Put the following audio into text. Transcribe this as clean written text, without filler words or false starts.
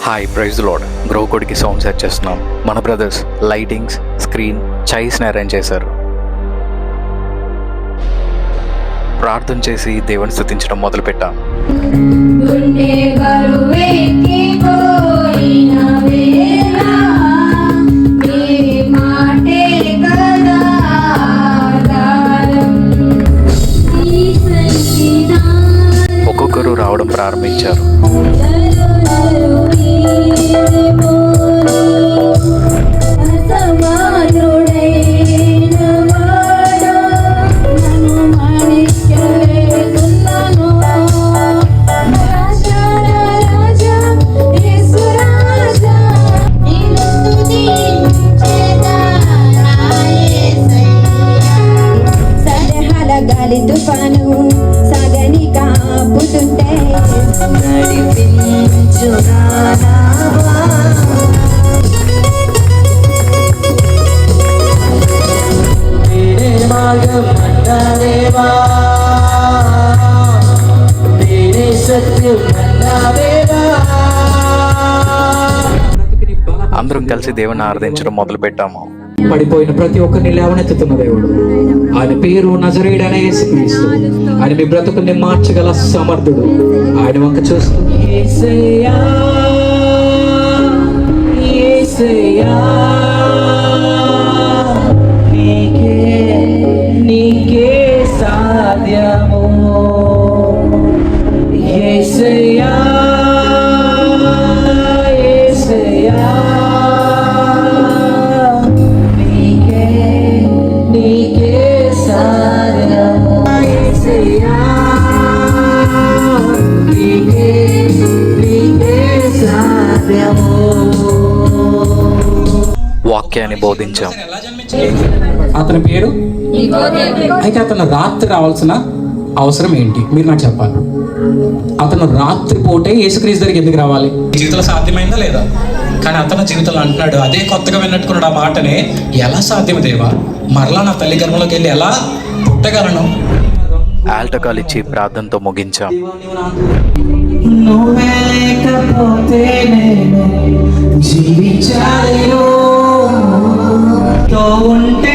Hi praise Lord. Grow కోడ్కి sound set చేస్తున్నాం. మన బ్రదర్స్ లైటింగ్స్, స్క్రీన్, చైర్స్ని అరేంజ్ చేశారు. ప్రార్థన చేసి దేవుని స్తుతించడం మొదలుపెట్టాం. ఒక్కొక్కరు రావడం ప్రారంభించారు. గాలి తుఫాను సాగని కాపుతుంటే నడిపించు నానావా. నేనే మార్గం అన్నావేవా, నేనే సత్యం అన్నావేవా. అందరం కలిసి దేవుని ఆరాధించడం మొదలు పెట్టాము. పడిపోయిన ప్రతి ఒక్కరిని లేవనెత్తుతున్న దేవుడు. ఆయన పేరు నజరేయుడనే యేసుక్రీస్తు. ఆయన మీ బ్రతుకుని మార్చగల సమర్థుడు. ఆయన వంక చూస్తూ యేసయ్యా, యేసయ్యా, నీకే నీకే సాధ్యము. యేసయ్యా, యేసయ్యా, వాక్యాన్ని బోధించాం. అతని పేరు అయితే అతను రాత్రి రావాల్సిన అవసరం ఏంటి మీరు నాకు చెప్పాలి. అతను రాత్రి పూటే యేసుక్రీస్తు దగ్గరికి ఎందుకు రావాలి? జీవితంలో సాధ్యమైందా లేదా? కానీ అతను జీవితంలో అంటున్నాడు, అదే కొత్తగా విన్నట్టుకున్నాడు ఆ మాటనే, ఎలా సాధ్యం దేవా, మరలా నా తల్లి గర్భంలోకి వెళ్ళి ఎలా పుట్టగలను? ఆల్టకాల్ ఇచ్చి ప్రార్థనతో ముగించాం. నువ్వే లేకపోతే నేను జీవించాలేను, ఉంటే